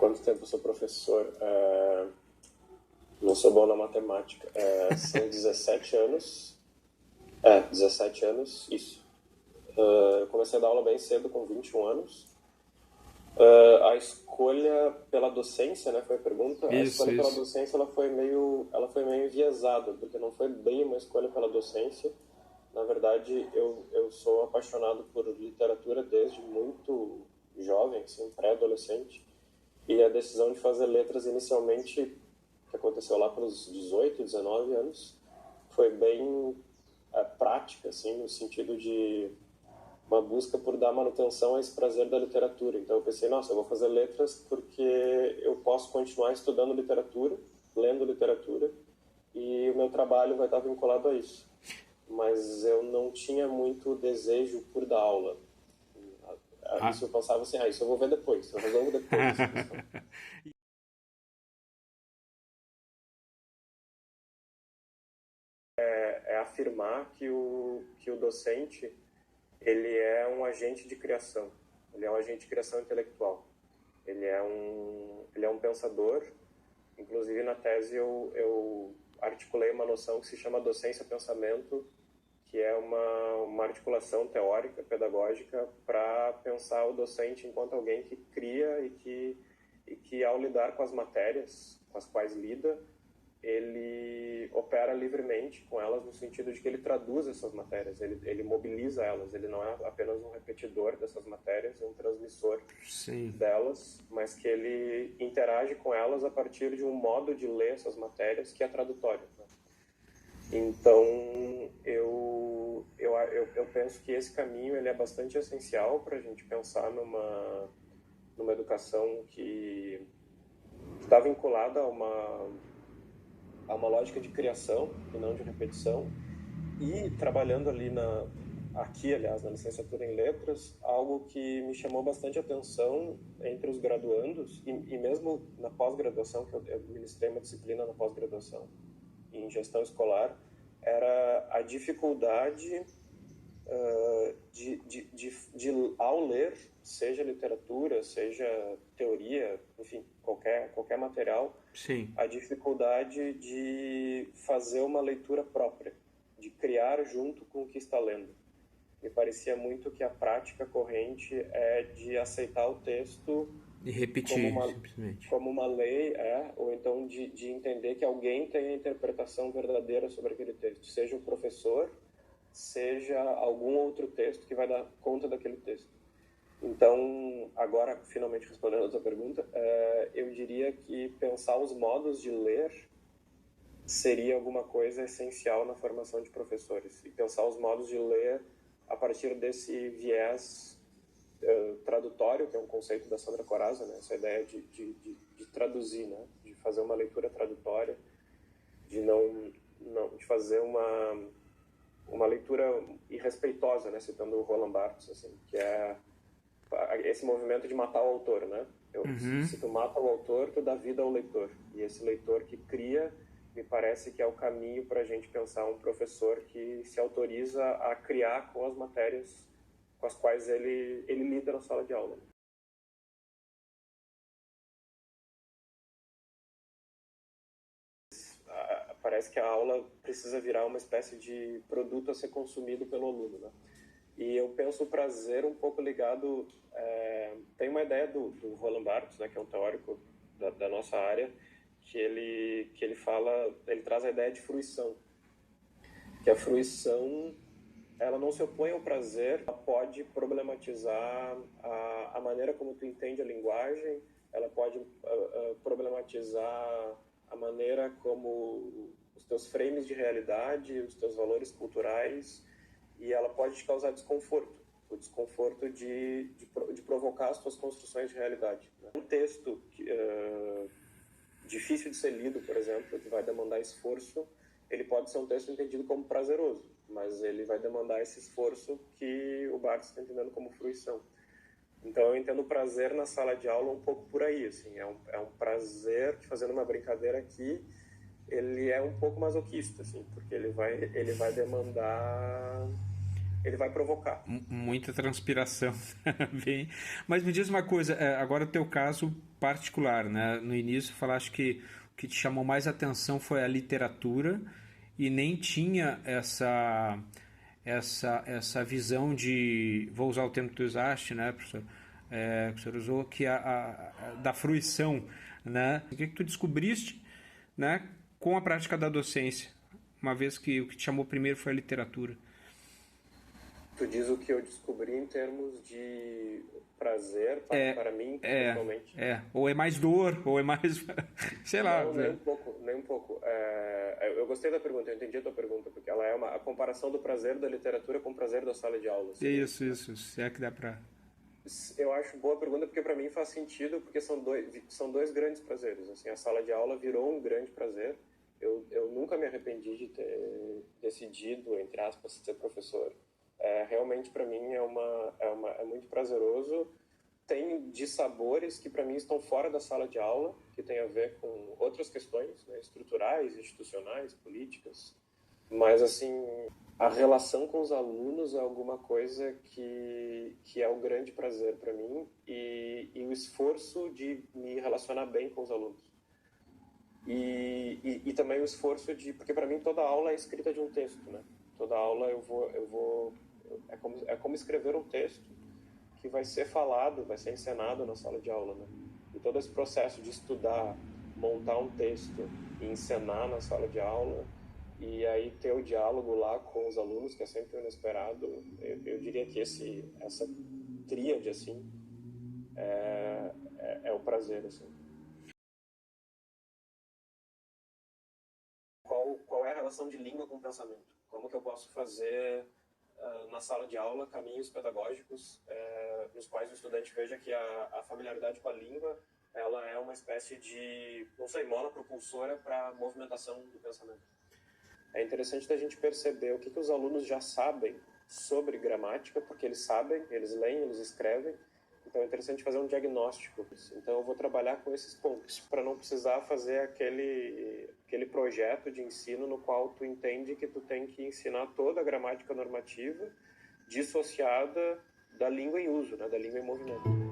quanto tempo eu sou professor? Não sou bom na matemática. São 17 anos. 17 anos, isso. Eu comecei a dar aula bem cedo, com 21 anos. A escolha pela docência, né, foi a pergunta. A escolha pela docência ela foi meio enviesada, porque não foi bem uma escolha pela docência. Na verdade, eu sou apaixonado por literatura desde muito jovem, assim, pré-adolescente. E a decisão de fazer letras inicialmente, que aconteceu lá pelos 18, 19 anos, foi bem prática, assim, no sentido de uma busca por dar manutenção a esse prazer da literatura. Então eu pensei, nossa, eu vou fazer letras porque eu posso continuar estudando literatura, lendo literatura, e o meu trabalho vai estar vinculado a isso. Mas eu não tinha muito desejo por dar aula. Isso eu pensava assim, isso eu vou ver depois, eu resolvo depois essa questão. É afirmar que o docente ele é um agente de criação, ele é um agente de criação intelectual, ele é um pensador. Inclusive na tese eu articulei uma noção que se chama docência-pensamento, que é uma articulação teórica, pedagógica, para pensar o docente enquanto alguém que cria e que ao lidar com as matérias com as quais lida, ele opera livremente com elas, no sentido de que ele traduz essas matérias, ele mobiliza elas, ele não é apenas um repetidor dessas matérias, um transmissor delas, mas que ele interage com elas a partir de um modo de ler essas matérias que é tradutório, né? Então, eu penso que esse caminho ele é bastante essencial para a gente pensar numa educação que está vinculada a uma lógica de criação e não de repetição, e trabalhando ali aqui, aliás, na licenciatura em letras, algo que me chamou bastante atenção entre os graduandos e mesmo na pós-graduação, que eu ministrei uma disciplina na pós-graduação em gestão escolar, era a dificuldade ao ler, seja literatura, seja teoria, enfim, qualquer material, a dificuldade de fazer uma leitura própria, de criar junto com o que está lendo. Me parecia muito que a prática corrente é de aceitar o texto e repetir, simplesmente. Como uma lei, ou então de entender que alguém tem a interpretação verdadeira sobre aquele texto, seja o professor, seja algum outro texto que vai dar conta daquele texto. Então, agora, finalmente respondendo a sua pergunta, eu diria que pensar os modos de ler seria alguma coisa essencial na formação de professores, e pensar os modos de ler a partir desse viés tradutório, que é um conceito da Sandra Corazza, né? Essa ideia de traduzir, né? De fazer uma leitura tradutória, de fazer uma leitura irrespeitosa, né? Citando o Roland Barthes, assim, que é esse movimento de matar o autor, né? Se tu mata o autor, tu dá vida ao leitor, e esse leitor que cria, me parece que é o caminho para a gente pensar um professor que se autoriza a criar com as matérias com as quais ele lida na sala de aula. Parece que a aula precisa virar uma espécie de produto a ser consumido pelo aluno, né? E eu penso o prazer um pouco ligado... tem uma ideia do Roland Barthes, né, que é um teórico da nossa área, que ele traz a ideia de fruição. Que a fruição, ela não se opõe ao prazer, ela pode problematizar a maneira como tu entende a linguagem, ela pode problematizar a maneira como os teus frames de realidade, os teus valores culturais, e ela pode te causar desconforto, o desconforto de provocar as tuas construções de realidade. Um texto difícil de ser lido, por exemplo, que vai demandar esforço, ele pode ser um texto entendido como prazeroso, mas ele vai demandar esse esforço que o Barthes está entendendo como fruição. Então eu entendo o prazer na sala de aula um pouco por aí, assim, é um prazer, fazendo uma brincadeira aqui, ele é um pouco masoquista, assim, porque ele vai demandar ele vai provocar. Muita transpiração. Bem, mas me diz uma coisa, agora o teu caso particular, né? No início falaste que o que te chamou mais atenção foi a literatura e nem tinha essa visão de, vou usar o termo que tu usaste, né, professor? Que o senhor usou, que da fruição, né? O que tu descobriste, né, com a prática da docência, uma vez que o que te chamou primeiro foi a literatura? Tu diz o que eu descobri em termos de prazer para mim, pessoalmente? Ou é mais dor, ou é mais... sei lá. Não, nem um pouco, nem um pouco. Eu gostei da pergunta, eu entendi a tua pergunta, porque ela é a comparação do prazer da literatura com o prazer da sala de aula. Assim, isso, se é que dá pra... Eu acho boa pergunta porque para mim faz sentido, porque são dois grandes prazeres. Assim, a sala de aula virou um grande prazer. Eu nunca me arrependi de ter decidido, entre aspas, ser professor. Realmente para mim é muito prazeroso. Tem dissabores que para mim estão fora da sala de aula, que tem a ver com outras questões, né, estruturais, institucionais, políticas. Mas assim, a relação com os alunos é alguma coisa que é um grande prazer para mim e o esforço de me relacionar bem com os alunos. E também o esforço de... Porque para mim toda aula é escrita de um texto, né? Toda aula é como escrever um texto que vai ser falado, vai ser encenado na sala de aula, né? E todo esse processo de estudar, montar um texto e encenar na sala de aula, e aí ter o diálogo lá com os alunos, que é sempre inesperado, eu diria que essa tríade, assim, é o prazer, assim. Qual é a relação de língua com o pensamento? Como que eu posso fazer na sala de aula caminhos pedagógicos nos quais o estudante veja que a familiaridade com a língua ela é uma espécie de, não sei, mola propulsora para a movimentação do pensamento. É interessante da gente perceber o que os alunos já sabem sobre gramática, porque eles sabem, eles leem, eles escrevem. Então é interessante fazer um diagnóstico. Então eu vou trabalhar com esses pontos para não precisar fazer aquele projeto de ensino no qual tu entende que tu tem que ensinar toda a gramática normativa dissociada da língua em uso, né, da língua em movimento.